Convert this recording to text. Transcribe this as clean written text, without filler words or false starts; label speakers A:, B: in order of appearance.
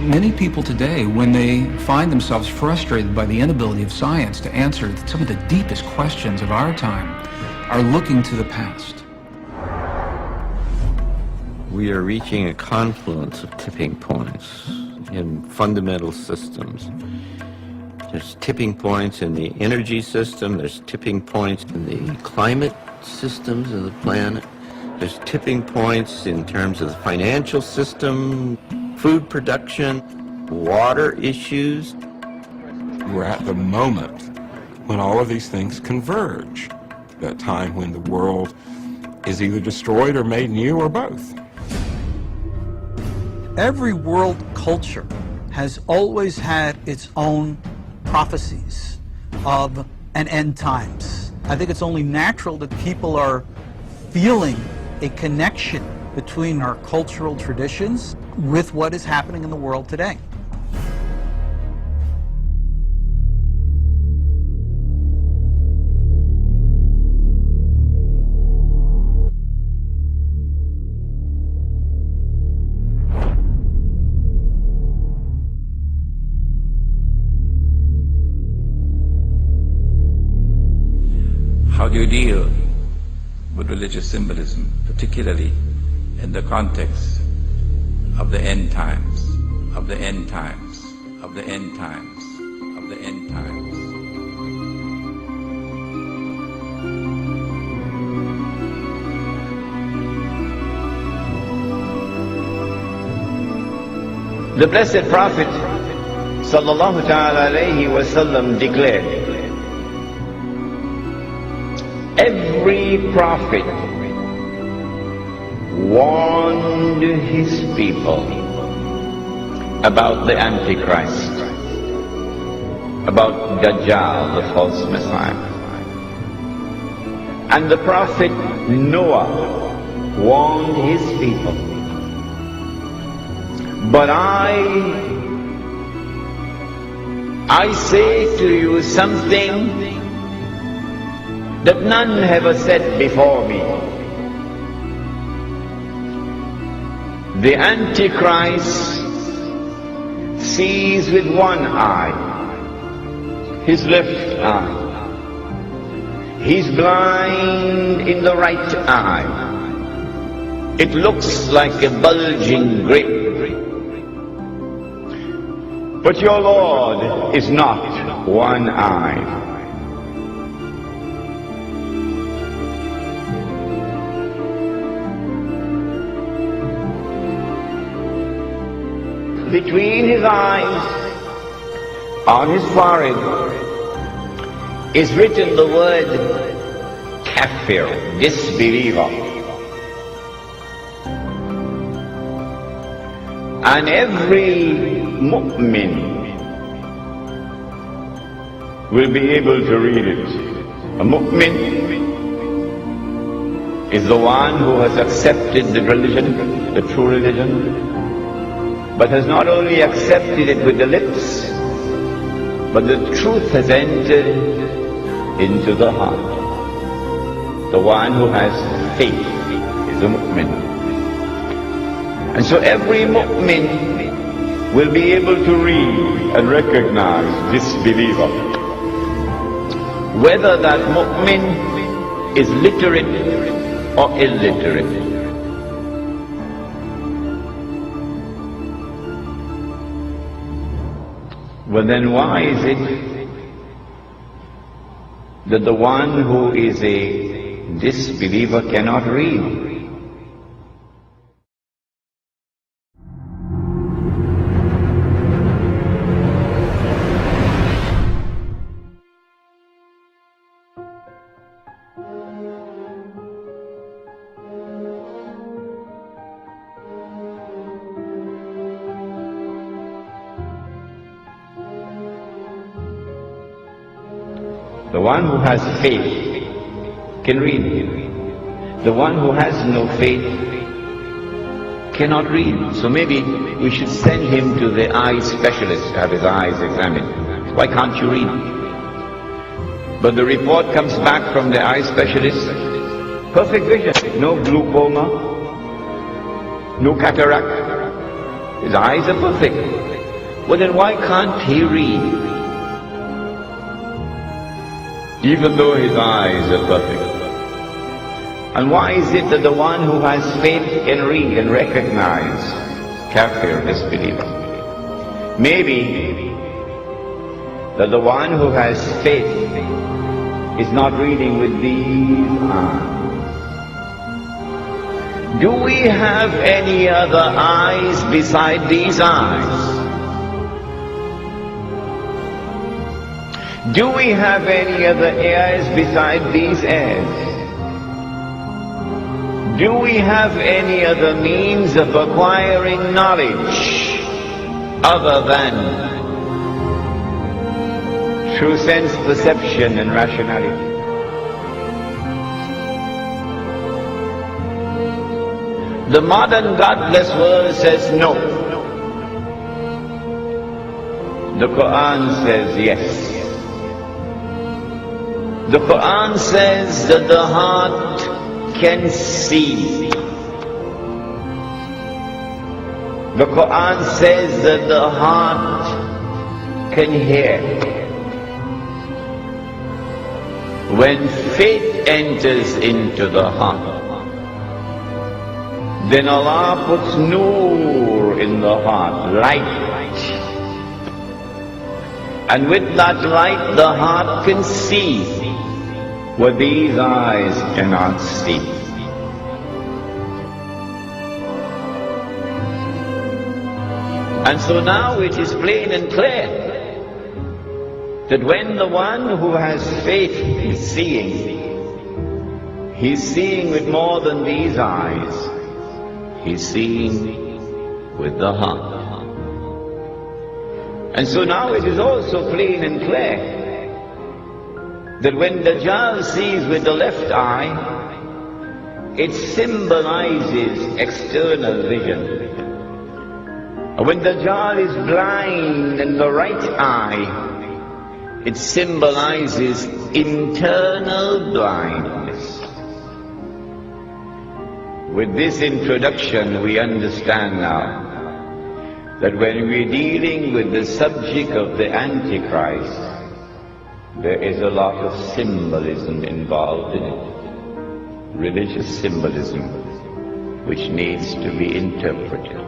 A: Many people today, when they find themselves frustrated by the inability of science to answer some of the deepest questions of our time, are looking to the past.
B: We are reaching a confluence of tipping points in fundamental systems. There's tipping points in the energy system, there's tipping points in the climate systems of the planet, there's tipping points in terms of the financial system, food production, water issues.
C: We're at the moment when all of these things converge, that time when the world is either destroyed or made new or both.
D: Every world culture has always had its own prophecies of an end times. I think it's only natural that people are feeling a connection between our cultural traditions with what is happening in the world today.
E: How do you deal with religious symbolism, particularly in the context of the end times, of the end times, of the end times, of the end times?
F: The Blessed Prophet sallallahu ta'ala alayhi wa sallam declared, every prophet warned his people about the Antichrist, about Dajjal, the false Messiah. And the prophet Noah warned his people. But I say to you something that none have said before me. The Antichrist sees with one eye, his left eye. He's blind in the right eye. It looks like a bulging grape. But your Lord is not one-eyed. Between his eyes, on his forehead, is written the word kafir, disbeliever. And every mu'min will be able to read it. A mu'min is the one who has accepted the religion, the true religion, but has not only accepted it with the lips, but the truth has entered into the heart. The one who has faith is a mu'min. And so every mu'min will be able to read and recognize this believer. Whether that mu'min is literate or illiterate. Well, then why is it that the one who is a disbeliever cannot read? The one who has faith can read. The one who has no faith cannot read. So maybe we should send him to the eye specialist to have his eyes examined. Why can't you read? But the report comes back from the eye specialist, perfect vision, no glaucoma, no cataract. His eyes are perfect. Well, then why can't he read? Even though his eyes are perfect. And why is it that the one who has faith can read and recognize kafir, disbeliever? Maybe that the one who has faith is not reading with these eyes. Do we have any other eyes beside these eyes? Do we have any other ears beside these ears? Do we have any other means of acquiring knowledge other than through sense perception and rationality? The modern godless world says no. The Quran says yes. The Quran says that the heart can see. The Quran says that the heart can hear. When faith enters into the heart, then Allah puts nur in the heart, light. And with that light the heart can see what these eyes cannot see. And so now it is plain and clear that when the one who has faith is seeing, he's seeing with more than these eyes. He's seeing with the heart. And so now it is also plain and clear that when Dajjal sees with the left eye, it symbolizes external vision. And when Dajjal is blind in the right eye, it symbolizes internal blindness. With this introduction, we understand now that when we're dealing with the subject of the Antichrist, there is a lot of symbolism involved in it. Religious symbolism, which needs to be interpreted.